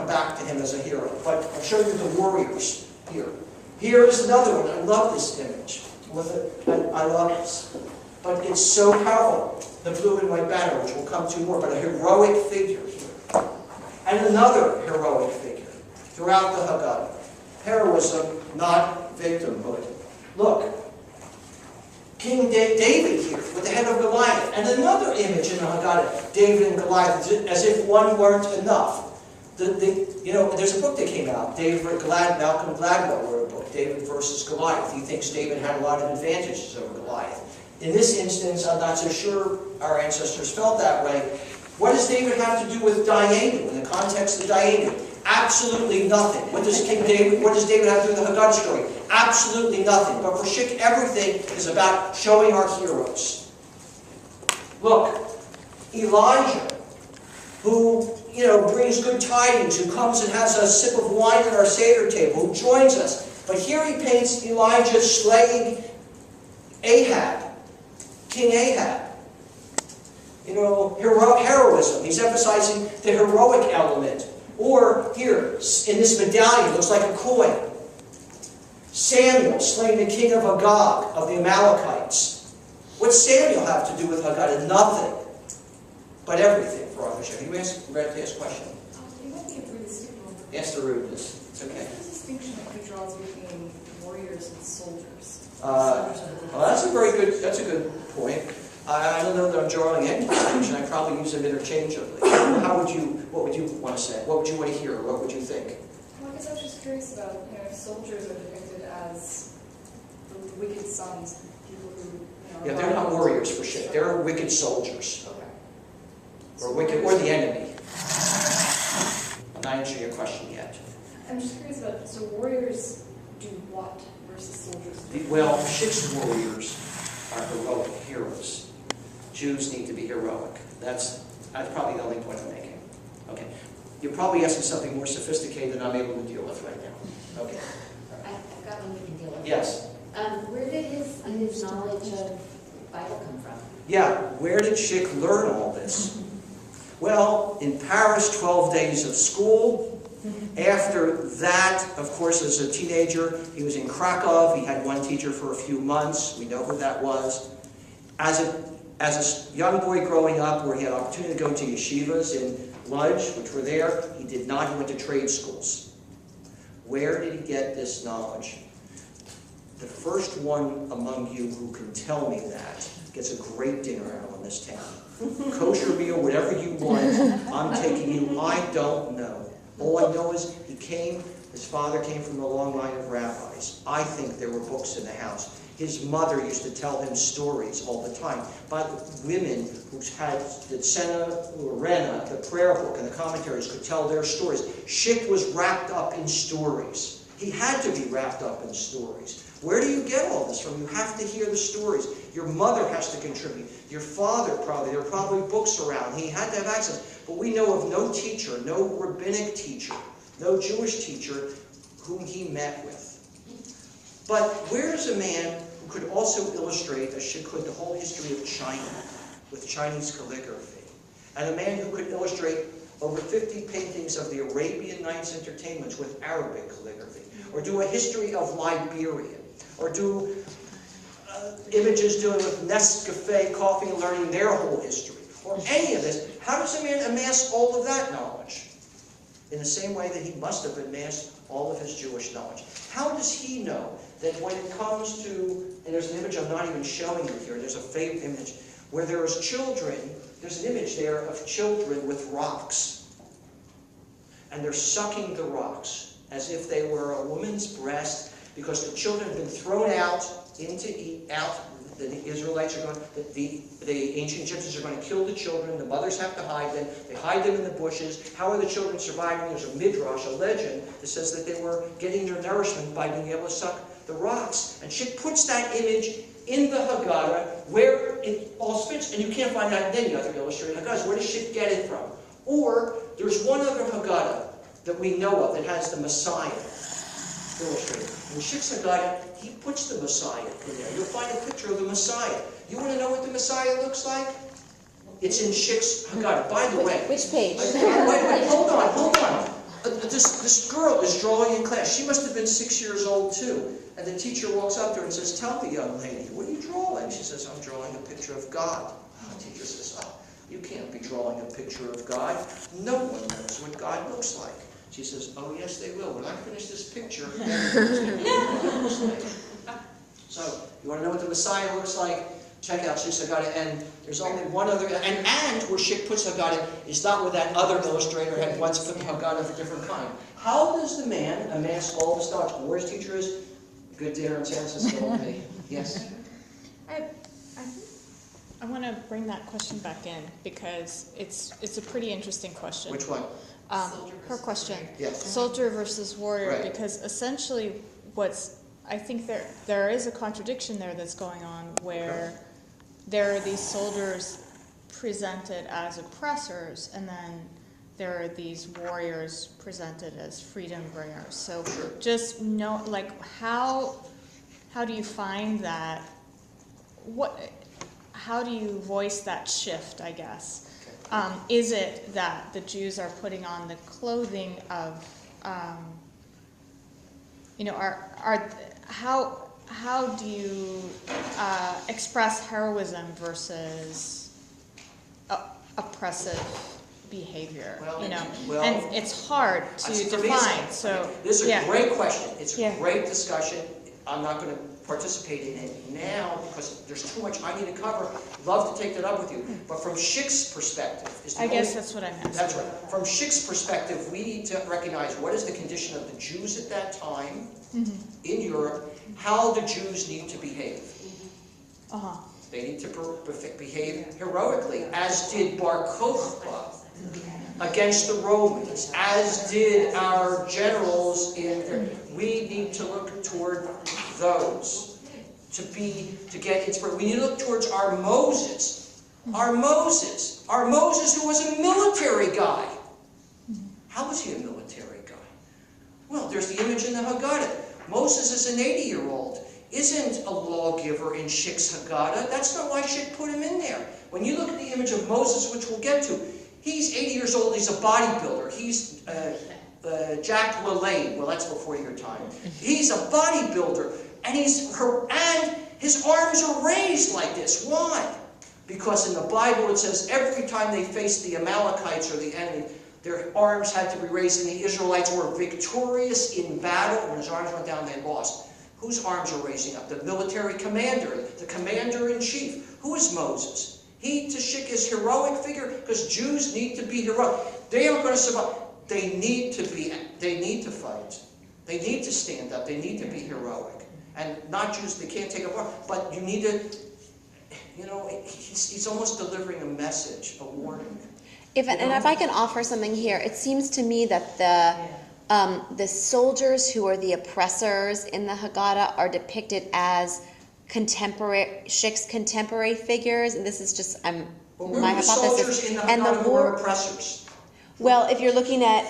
come back to him as a hero. But I'll show you the warriors here. Here is another one. I love this image. I love this. But it's so powerful. The blue and white banner, which we'll come to more, but a heroic figure here. And another heroic figure throughout the Haggadah. Heroism, not victimhood. Look, King David here with the head of Goliath. And another image in the Haggadah, David and Goliath, as if one weren't enough. There's a book that came out. Malcolm Gladwell wrote a book, David versus Goliath. He thinks David had a lot of advantages over Goliath. In this instance, I'm not so sure our ancestors felt that way. What does David have to do with Dayenu, in the context of Dayenu? Absolutely nothing. What does David have to do with the Haggadah story? Absolutely nothing. But for Schick, everything is about showing our heroes. Look, Elijah, who brings good tidings, who comes and has a sip of wine at our Seder table, who joins us. But here he paints Elijah slaying Ahab, King Ahab. Heroism. He's emphasizing the heroic element. Or here, in this medallion, looks like a coin. Samuel slaying the king of Agag, of the Amalekites. What's Samuel have to do with Haggadah? Nothing. But everything for Arthur Schick. You ready to ask a question? You might be a rudeness. Ask the rudeness. It's okay. What's the distinction that he draws between warriors and soldiers? That's a good point. I don't know that I'm drawing any distinction. I probably use them interchangeably. What would you want to say? What would you want to hear? What would you think? Well, I guess I was just curious about, if soldiers are depicted as the wicked sons, people who, Yeah, they're not warriors for shit. They're wicked soldiers. Okay. Or the enemy. I'm not answering your question yet. I'm just curious about, so warriors do what versus soldiers? Well, Schick's warriors are heroic heroes. Jews need to be heroic. That's probably the only point I'm making. Okay. You're probably asking something more sophisticated than I'm able to deal with right now. Okay. I've got one we can deal with. Yes. Where did his knowledge of Bible come from? Yeah, where did Schick learn all this? Well, in Paris, 12 days of school. After that, of course, as a teenager, he was in Krakow. He had one teacher for a few months. We know who that was. As a young boy growing up, where he had opportunity to go to yeshivas in Lodz, which were there, he did not. He went to trade schools. Where did he get this knowledge? The first one among you who can tell me that gets a great dinner out in this town. Kosher meal, whatever you want, I'm taking you. I don't know. All I know is his father came from a long line of rabbis. I think there were books in the house. His mother used to tell him stories all the time about women who had the Tzena or Rena, the prayer book and the commentaries, could tell their stories. Schick was wrapped up in stories. He had to be wrapped up in stories. Where do you get all this from? You have to hear the stories. Your mother has to contribute. Your father probably. There are probably books around. He had to have access. But we know of no teacher, no rabbinic teacher, no Jewish teacher whom he met with. But where is a man who could also illustrate, as Schick could, the whole history of China with Chinese calligraphy? And a man who could illustrate over 50 paintings of the Arabian Nights entertainments with Arabic calligraphy, or do a history of Liberia, or do images dealing with Nescafe coffee and learning their whole history, or any of this. How does a man amass all of that knowledge? In the same way that he must have amassed all of his Jewish knowledge. How does he know that when it comes to, and there's an image I'm not even showing you here, there's a favorite image, where there's children, there's an image there of children with rocks. And they're sucking the rocks as if they were a woman's breast, because the children have been thrown out the Israelites are going, the ancient Egyptians are going to kill the children, the mothers have to hide them, they hide them in the bushes. How are the children surviving? There's a midrash, a legend, that says that they were getting their nourishment by being able to suck the rocks. And Schick puts that image in the Haggadah where it all fits, and you can't find that in any other illustrated Haggadah. Where does Schick get it from? Or, there's one other Haggadah that we know of that has the Messiah illustrated. In Schick's Haggadah, he puts the Messiah in there. You'll find a picture of the Messiah. You want to know what the Messiah looks like? It's in Schick's Haggadah. By the way... Which page? Wait, hold on. this girl is drawing in class. She must have been 6 years old too. And the teacher walks up to her and says, "Tell me, young lady, what are you drawing?" She says, "I'm drawing a picture of God." The teacher says, "Oh, you can't be drawing a picture of God. No one knows what God looks like." She says, "Oh, yes, they will. When I finish this picture, everyone's going to know what God looks like." So, you want to know what the Messiah looks like? Check out Shik's Haggadah, and there's only one other, and where Shik puts Haggadah is not where that other illustrator had once put the Haggadah of a different kind. How does the man amass all this knowledge? Where his teacher is? Good dinner in San Francisco will be. Yes? I want to bring that question back in because it's a pretty interesting question. Which one? Her question. Yes. Soldier versus warrior, Right. because essentially I think there is a contradiction there that's going on where there are these soldiers presented as oppressors, and then there are these warriors presented as freedom bringers. So just know, like, how do you find that? How do you voice that shift, I guess? Is it that the Jews are putting on the clothing of, how do you express heroism versus oppressive behavior? Well, and it's hard to define. So this is a yeah. great question. It's a Yeah. great discussion. I'm not going to participate in it now because there's too much I need to cover. Love to take that up with you. But from Shik's perspective, I guess that's what I meant. That's right. From Shik's perspective, we need to recognize what is the condition of the Jews at that time in Europe, how the Jews need to behave. They need to behave heroically, as did Bar Kokhba against the Romans, as did our generals we need to look toward those to get inspiration. We need to look towards our Moses who was a military guy. How was he a military guy? Well, there's the image in the Haggadah. Moses is an 80-year-old. Isn't a lawgiver in Shik's Haggadah. That's not why Shik put him in there. When you look at the image of Moses, which we'll get to, he's 80 years old, he's a bodybuilder. He's Jack LaLanne. Well, that's before your time. He's a bodybuilder, and his arms are raised like this. Why? Because in the Bible it says every time they faced the Amalekites or the enemy, their arms had to be raised, and the Israelites were victorious in battle. When his arms went down, they lost. Whose arms are raising up? The military commander, the commander-in-chief. Who is Moses? He, to Shik, is heroic figure because Jews need to be heroic. They aren't going to survive. They need to fight. They need to stand up. They need to be heroic. And not Jews, they can't take a part. But you need to, he's almost delivering a message, a warning. If I can offer something here, it seems to me that the soldiers who are the oppressors in the Haggadah are depicted as Shik's contemporary figures, and this is just my hypothesis. Soldiers in the Haggadah who are oppressors. Well, if you're looking at,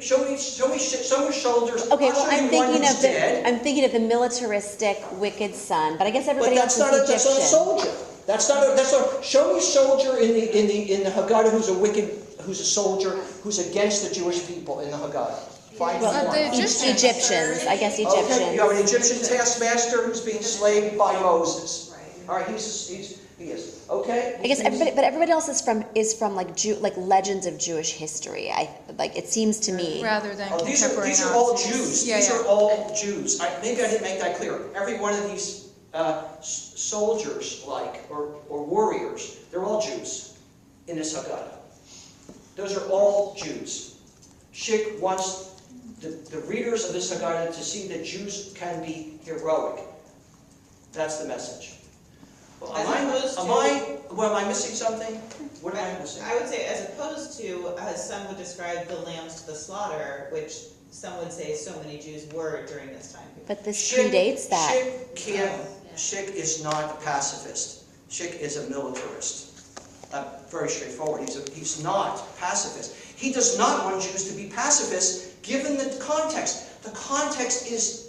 show me soldiers. Okay, well, I'm thinking of the militaristic, wicked son, but I guess everybody else is Egyptian. That's not a soldier. That's not. Show me a soldier in the Haggadah who's a soldier who's against the Jewish people in the Haggadah. Find one. Egyptians, I guess Egyptians. Okay, you have an Egyptian taskmaster who's being slaved by Moses. All right, he is. Okay. I guess everybody else is from like legends of Jewish history. It seems to me. Rather than these are all Jews. These are all Jews. Maybe I didn't make that clear. Every one of these soldiers, or warriors, they're all Jews in this Haggadah. Those are all Jews. Shik wants the readers of this Haggadah to see that Jews can be heroic. That's the message. Well, am I missing something? What am I missing? I would say, as opposed to, as some would describe the lambs to the slaughter, which some would say so many Jews were during this time period. But this predates that. Shik is not a pacifist. Shik is a militarist. Very straightforward. He's not pacifist. He does not want Jews to be pacifists, given the context. The context is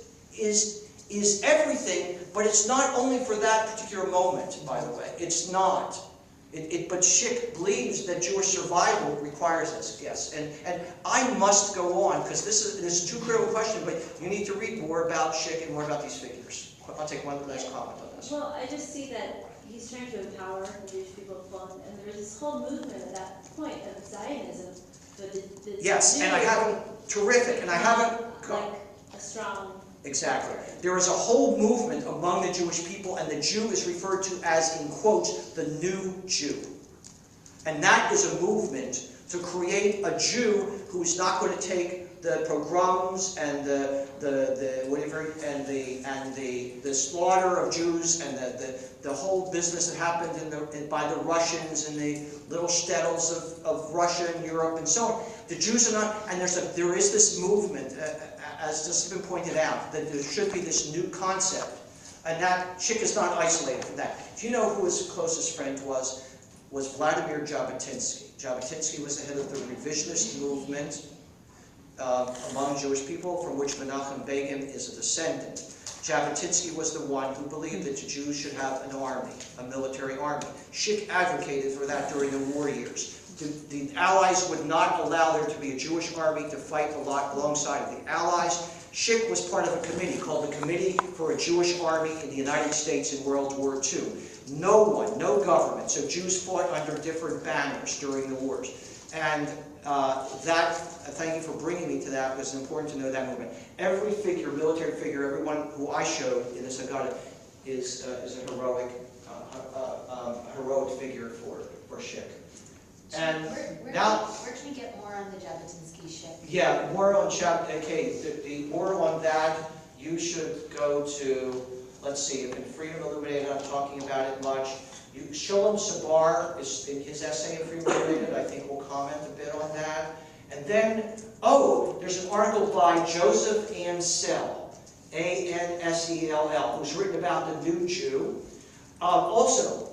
everything, but it's not only for that particular moment, by the way. It's not. But Schick believes that Jewish survival requires this, yes. And I must go on, because this is too critical a question, but you need to read more about Schick and more about these figures. I'll take one last comment on this. Well, I just see that he's trying to empower the Jewish people, and there's this whole movement at that point of Zionism. But the Yes, and I haven't, terrific, and I haven't... like a strong... Exactly. There is a whole movement among the Jewish people, and the Jew is referred to as, in quotes, the new Jew. And that is a movement to create a Jew who is not going to take the pogroms and the slaughter of Jews and the whole business that happened by the Russians and the little shtetls of Russia and Europe and so on. The Jews are not, and there is this movement, as just been pointed out, that there should be this new concept, and that Schick is not isolated from that. Do you know who his closest friend was? Was Vladimir Jabotinsky. Jabotinsky was the head of the revisionist movement among Jewish people, from which Menachem Begin is a descendant. Jabotinsky was the one who believed that the Jews should have an army, a military army. Schick advocated for that during the war years. The Allies would not allow there to be a Jewish army to fight alongside of the Allies. Schick was part of a committee called the Committee for a Jewish Army in the United States in World War II. No one, no government, so Jews fought under different banners during the wars. And thank you for bringing me to that, because it's important to know that movement. Every figure, military figure, everyone who I showed in this Haggadah is a heroic figure for Schick. And where can we get more on the Jabotinsky Schick? Yeah, more on more on that, you should go to, let's see, in Freedom Illuminated, I'm talking about it much. Sholem Sabar is in his essay in Freedom Illuminated, I think we'll comment a bit on that. And then, there's an article by Joseph Ansell, A-N-S-E-L-L, who's written about the new Jew. Also,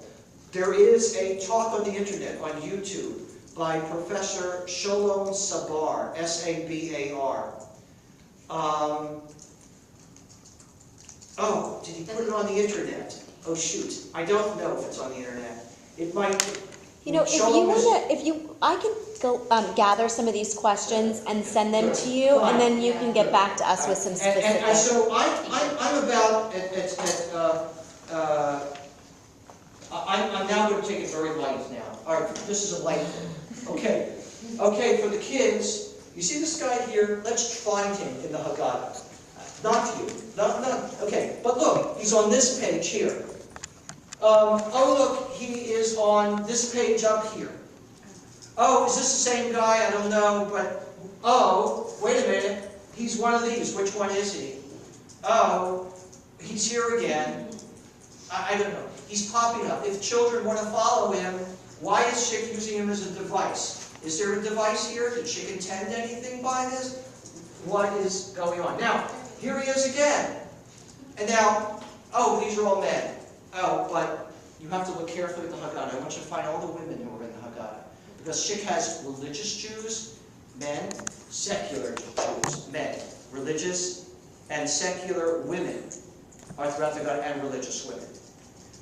there is a talk on the internet, on YouTube, by Professor Sholem Sabar, S-A-B-A-R. Did he put it on the internet? Oh shoot, I don't know if it's on the internet. It might. You know, I can go gather some of these questions and send them to you, and then you can get back to us with some specifics. And so I'm about I'm now going to take it very light now. All right, this is a light thing. Okay, for the kids, you see this guy here? Let's find him in the Haggadah. Not you. Okay, but look, he's on this page here. Look, he is on this page up here. Is this the same guy? I don't know, but... wait a minute. He's one of these. Which one is he? He's here again. I don't know. He's popping up. If children want to follow him, why is Schick using him as a device? Is there a device here? Did Schick intend anything by this? What is going on? Now, here he is again. And now, these are all men. But you have to look carefully at the Haggadah. I want you to find all the women who are in the Haggadah. Because Schick has religious Jews, men, secular Jews, men, religious and secular women are throughout the Haggadah, and religious women.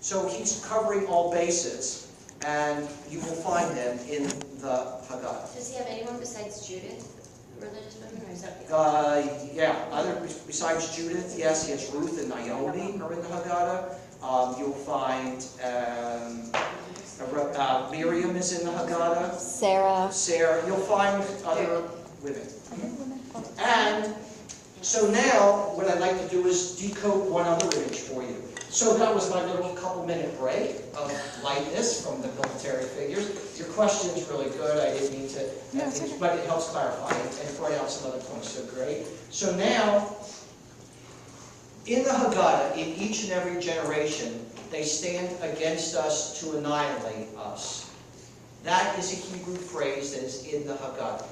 So he's covering all bases, and you will find them in the Haggadah. Does he have anyone besides Judith, religious women, or is that besides Judith, yes, he has Ruth and Naomi are in the Haggadah. You'll find Miriam is in the Haggadah. Sarah. You'll find other women. And so now, what I'd like to do is decode one other image for you. So that was my little couple-minute break of lightness from the military figures. Your question is really good. I didn't mean to, but it helps clarify and point out some other points. So great. So now, in the Haggadah, in each and every generation, they stand against us to annihilate us. That is a Hebrew phrase that is in the Haggadah.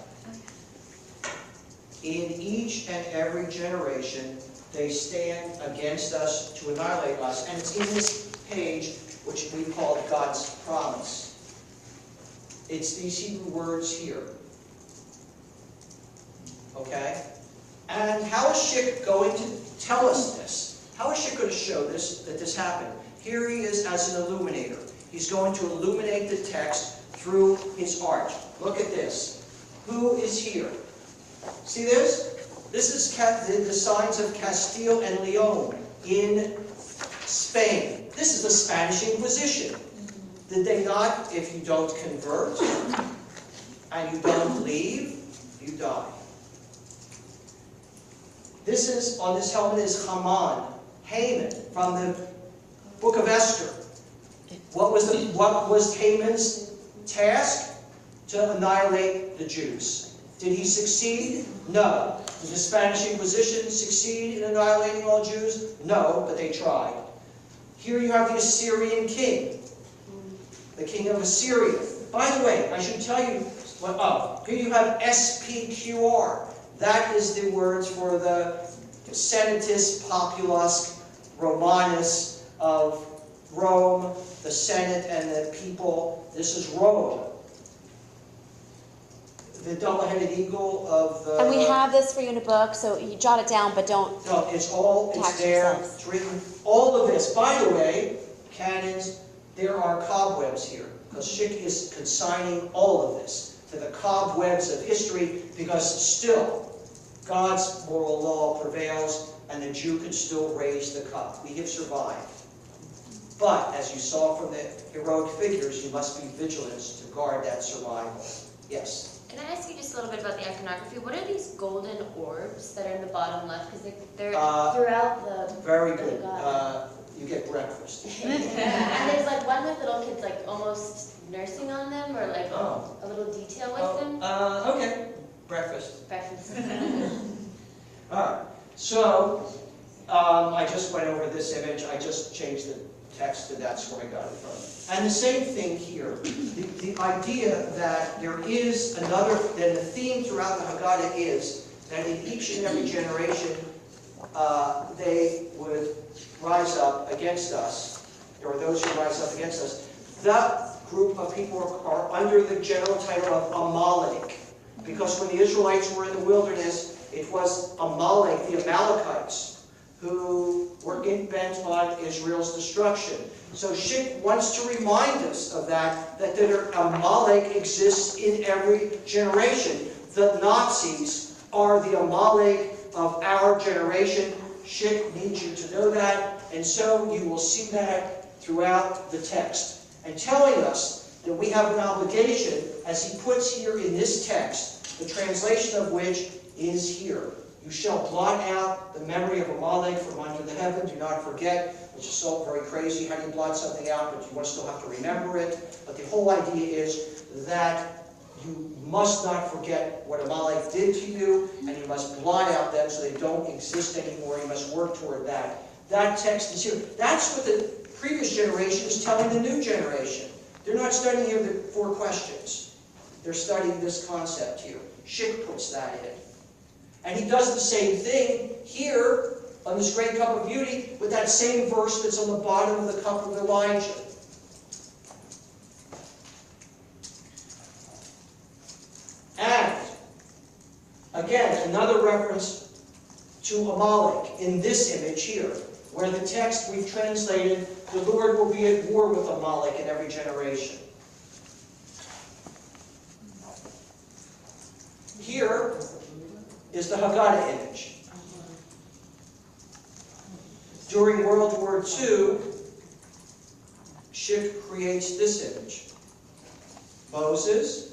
In each and every generation, they stand against us to annihilate us. And it's in this page, which we call God's promise. It's these Hebrew words here. Okay? And how is Schick going to tell us this? How is Schick going to show this, that this happened? Here he is as an illuminator. He's going to illuminate the text through his art. Look at this. Who is here? See this? This is the signs of Castile and Leon in Spain. This is the Spanish Inquisition. Did they not, if you don't convert and you don't leave, you die. This is, on this helmet is Haman from the book of Esther. What was Haman's task? To annihilate the Jews. Did he succeed? No. Did the Spanish Inquisition succeed in annihilating all Jews? No, but they tried. Here you have the Assyrian king. The king of Assyria. By the way, I should tell you what, here you have SPQR. That is the words for the Senatus Populus Romanus of Rome, the Senate and the people. This is Rome. The double-headed eagle of the... And we have this for you in a book, so you jot it down, but don't... No, it's tax there, yourselves. it's written. All of this, by the way, canons, there are cobwebs here, because Schick is consigning all of this to the cobwebs of history, because still, God's moral law prevails, and the Jew can still raise the cup. We have survived. But, as you saw from the heroic figures, you must be vigilant to guard that survival. Yes? Can I ask you just a little bit about the iconography? What are these golden orbs that are in the bottom left? Because they're throughout the... Very good. You get breakfast. And there's like one with little kids like almost nursing on them, or like Oh. a little detail with them. Okay. Breakfast. Breakfast. Alright. So, I just went over this image. I just changed the text, and that's where I got it from. And the same thing here. The idea that there is another, then the theme throughout the Haggadah is that in each and every generation, they would rise up against us, or those who rise up against us. That group of people are under the general title of Amalek, because when the Israelites were in the wilderness, it was Amalek, the Amalekites, who were bent on Israel's destruction. So Schick wants to remind us of that Amalek exists in every generation. The Nazis are the Amalek of our generation. Schick needs you to know that, and so you will see that throughout the text. And telling us that we have an obligation, as he puts here in this text, the translation of which is here. You shall blot out the memory of Amalek from under the heaven. Do not forget, which is so very crazy. How do you blot something out, but you still have to remember it? But the whole idea is that you must not forget what Amalek did to you, and you must blot out them so they don't exist anymore. You must work toward that. That text is here. That's what the previous generation is telling the new generation. They're not studying here the 4 questions. They're studying this concept here. Schick puts that in. And he does the same thing here on this great cup of beauty with that same verse that's on the bottom of the cup of Elijah. And, again, another reference to Amalek in this image here, where the text we've translated, the Lord will be at war with Amalek in every generation. Here is the Haggadah image. During World War II, Schick creates this image. Moses.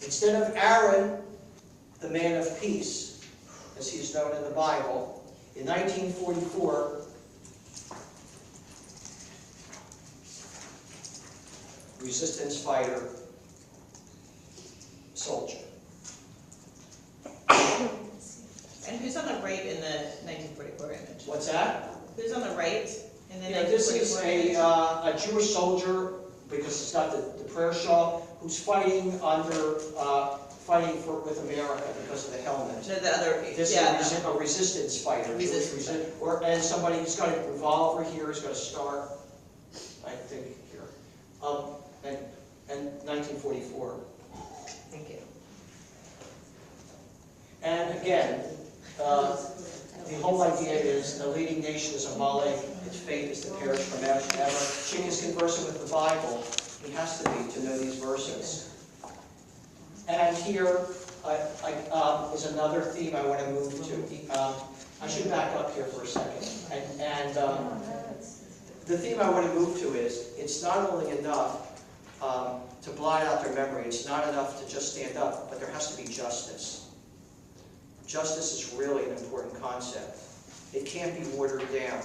Instead of Aaron, the man of peace, as he's known in the Bible, in 1944, resistance fighter, soldier. And who's on the right in the 1944 image? What's that? Who's on the right in the 1944 This is image? a Jewish soldier, because it's got the prayer shawl, who's fighting with America because of the helmet. No, the other, This is a resistance fighter. Resistance fighter. And somebody who's got a revolver here, he's got a star, I think, here. And 1944. Thank you. And again, The whole idea is the leading nation is Amalek, its fate is to perish forever. Chick is conversing with the Bible. He has to be to know these verses. And here is another theme I want to move to. I should back up here for a second. The theme I want to move to is, it's not only enough to blot out their memory, it's not enough to just stand up, but there has to be justice. Justice is really an important concept. It can't be watered down.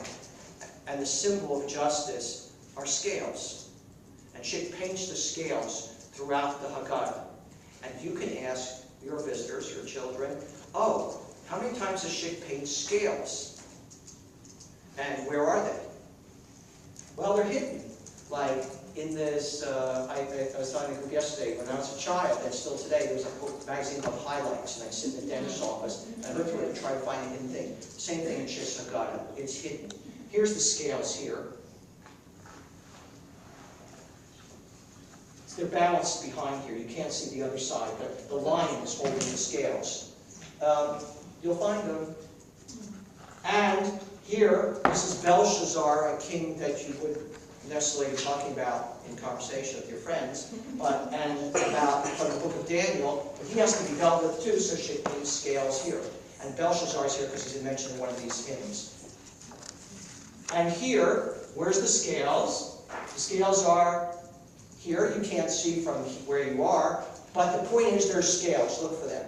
And the symbol of justice are scales. And Chick paints the scales throughout the Haggadah. And you can ask your visitors, your children, oh, how many times does Chick paint scales? And where are they? Well, they're hidden. Like in this, I was talking to a group yesterday, when I was a child, and still today, there was a magazine called Highlights, and I'd sit in the dentist's office, and I'd look through it and try to find a hidden thing. Same thing in Chick's Haggadah. It's hidden. Here's the scales here. They're balanced behind here. You can't see the other side, but the lion is holding the scales. You'll find them. And here, this is Belshazzar, a king that you wouldn't necessarily be talking about in conversation with your friends, and about from the book of Daniel, but he has to be dealt with too, so she needs scales here. And Belshazzar is here because he's mentioned in one of these hymns. And here, where's the scales? The scales are here. You can't see from where you are, but the point is there's scales. Look for them.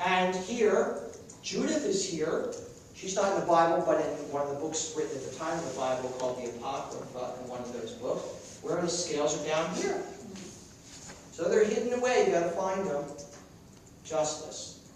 And here, Judith is here. She's not in the Bible, but in one of the books written at the time of the Bible called the Apocrypha, in one of those books, where the scales are down here. So they're hidden away. You've got to find them. Justice.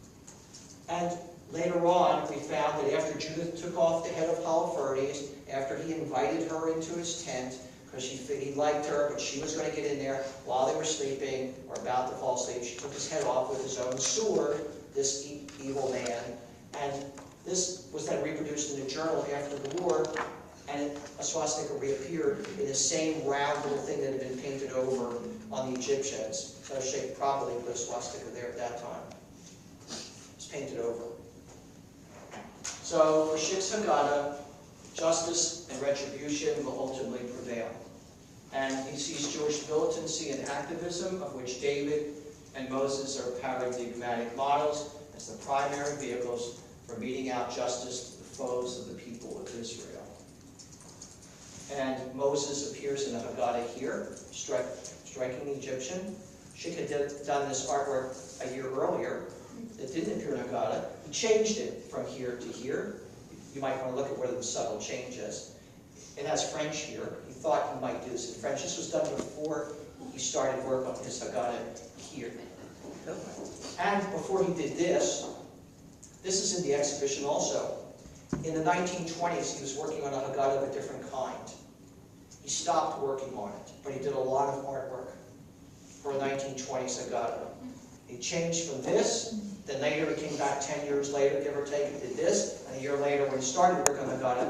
And later on, we found that after Judith took off the head of Holofernes, after he invited her into his tent, because he liked her, but she was going to get in there while they were sleeping or about to fall asleep, she took his head off with his own sword, this evil man. And this was then reproduced in the journal after the war, and a swastika reappeared in the same round little thing that had been painted over on the Egyptians. So she probably put a swastika there at that time. It's painted over. So for Chick's Haggadah, justice and retribution will ultimately prevail. And he sees Jewish militancy and activism, of which David and Moses are paradigmatic models, as the primary vehicles for meting out justice to the foes of the people of Israel. And Moses appears in the Haggadah here, striking the Egyptian. Chick had done this artwork a year earlier. It didn't appear in Haggadah. He changed it from here to here. You might want to look at where the subtle change is. It has French here. He thought he might do this in French. This was done before he started work on his Haggadah here. And before he did this is in the exhibition also. In the 1920s, he was working on a Haggadah of a different kind. He stopped working on it, but he did a lot of artwork for a 1920s Haggadah. He changed from this, then later he came back 10 years later, give or take, and did this, and a year later when he started working on Haggadah,